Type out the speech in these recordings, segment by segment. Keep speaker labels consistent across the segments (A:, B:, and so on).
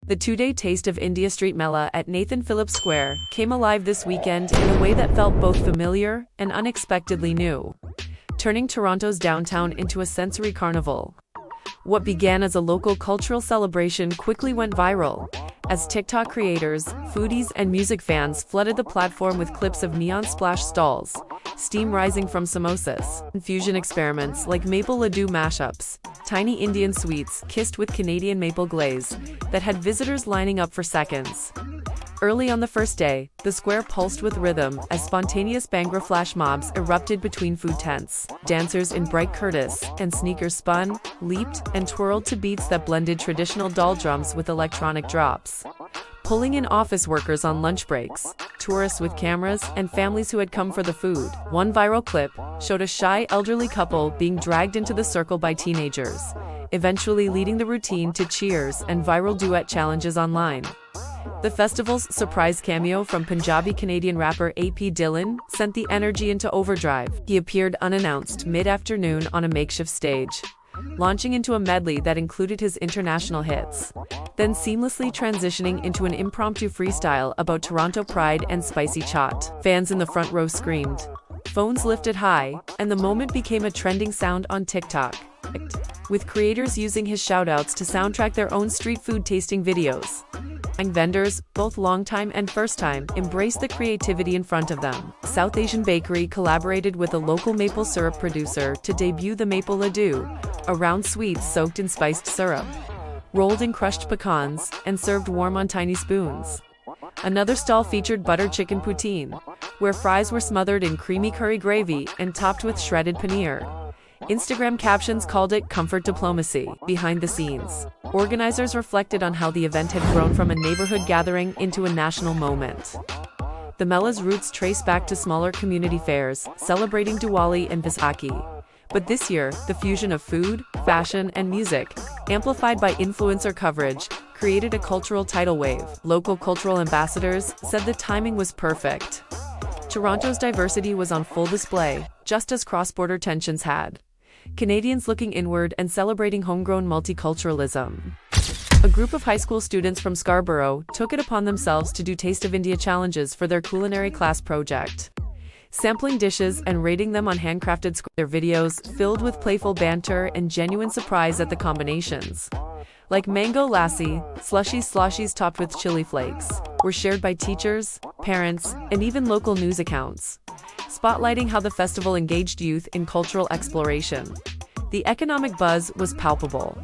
A: The two-day Taste of India Street Mela at Nathan Phillips Square came alive this weekend in a way that felt both familiar and unexpectedly new, turning Toronto's downtown into a sensory carnival. What began as a local cultural celebration quickly went viral, as TikTok creators, foodies, and music fans flooded the platform with clips of neon splash stalls, steam rising from samosas, and fusion experiments like maple laddu mashups, tiny Indian sweets kissed with Canadian maple glaze, that had visitors lining up for seconds. Early on the first day, the square pulsed with rhythm as spontaneous bhangra flash mobs erupted between food tents. Dancers in bright kurtas and sneakers spun, leaped, and twirled to beats that blended traditional dhol drums with electronic drops, pulling in office workers on lunch breaks, tourists with cameras, and families who had come for the food. One viral clip showed a shy elderly couple being dragged into the circle by teenagers, eventually leading the routine to cheers and viral duet challenges online. The festival's surprise cameo from Punjabi-Canadian rapper AP Dylan sent the energy into overdrive. He appeared unannounced mid-afternoon on a makeshift stage, launching into a medley that included his international hits, then seamlessly transitioning into an impromptu freestyle about Toronto pride and spicy chaat. Fans in the front row screamed, phones lifted high, and the moment became a trending sound on TikTok, with creators using his shoutouts to soundtrack their own street food tasting videos. Vendors, both long-time and first-time, embraced the creativity in front of them. South Asian Bakery collaborated with a local maple syrup producer to debut the maple laddu, a round sweet soaked in spiced syrup, rolled in crushed pecans, and served warm on tiny spoons. Another stall featured buttered chicken poutine, where fries were smothered in creamy curry gravy and topped with shredded paneer. Instagram captions called it comfort diplomacy. Behind the scenes, organizers reflected on how the event had grown from a neighborhood gathering into a national moment. The Mela's roots trace back to smaller community fairs, celebrating Diwali and Vaisakhi. But this year, the fusion of food, fashion, and music, amplified by influencer coverage, created a cultural tidal wave. Local cultural ambassadors said the timing was perfect. Toronto's diversity was on full display, just as cross-border tensions had. Canadians looking inward and celebrating homegrown multiculturalism. A group of high school students from Scarborough took it upon themselves to do Taste of India challenges for their culinary class project, sampling dishes and rating them on handcrafted their videos filled with playful banter and genuine surprise at the combinations, like mango lassi, sloshies topped with chili flakes, were shared by teachers, parents, and even local news accounts, spotlighting how the festival engaged youth in cultural exploration. The economic buzz was palpable.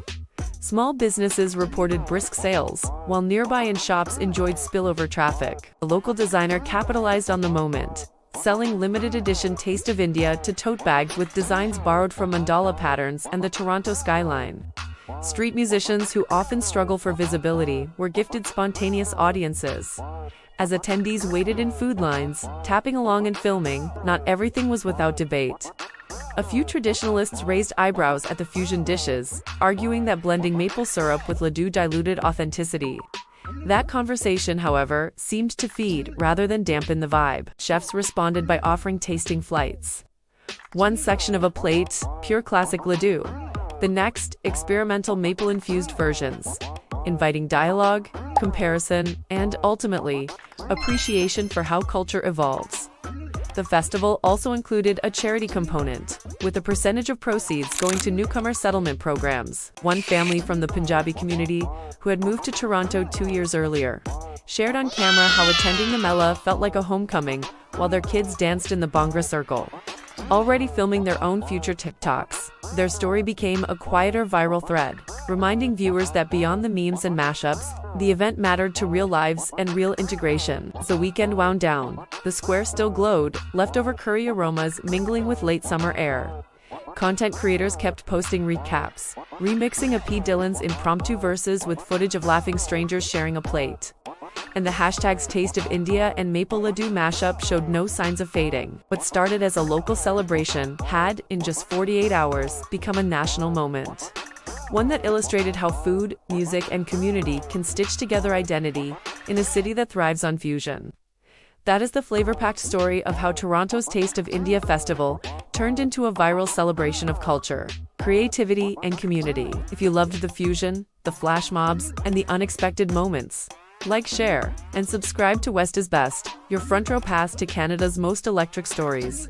A: Small businesses reported brisk sales, while nearby shops enjoyed spillover traffic. A local designer capitalized on the moment, selling limited edition Taste of India to tote bags with designs borrowed from mandala patterns and the Toronto skyline. Street musicians who often struggle for visibility were gifted spontaneous audiences. As attendees waited in food lines, tapping along and filming, not everything was without debate. A few traditionalists raised eyebrows at the fusion dishes, arguing that blending maple syrup with laddu diluted authenticity. That conversation, however, seemed to feed rather than dampen the vibe. Chefs responded by offering tasting flights. One section of a plate, pure classic laddu. The next, experimental maple-infused versions, inviting dialogue, comparison, and, ultimately, appreciation for how culture evolves. The festival also included a charity component, with a percentage of proceeds going to newcomer settlement programs. One family from the Punjabi community, who had moved to Toronto 2 years earlier, shared on camera how attending the Mela felt like a homecoming, while their kids danced in the bhangra circle. Already filming their own future TikToks, their story became a quieter viral thread, reminding viewers that beyond the memes and mashups, the event mattered to real lives and real integration. As the weekend wound down, the square still glowed, leftover curry aromas mingling with late summer air. Content creators kept posting recaps, remixing AP Dylan's impromptu verses with footage of laughing strangers sharing a plate. And the hashtags Taste of India and Maple Laddu mashup showed no signs of fading. What started as a local celebration had, in just 48 hours, become a national moment. One that illustrated how food, music, and community can stitch together identity in a city that thrives on fusion. That is the flavor-packed story of how Toronto's Taste of India festival turned into a viral celebration of culture, creativity, and community. If you loved the fusion, the flash mobs, and the unexpected moments, like, share, and subscribe to West is Best, your front row pass to Canada's most electric stories.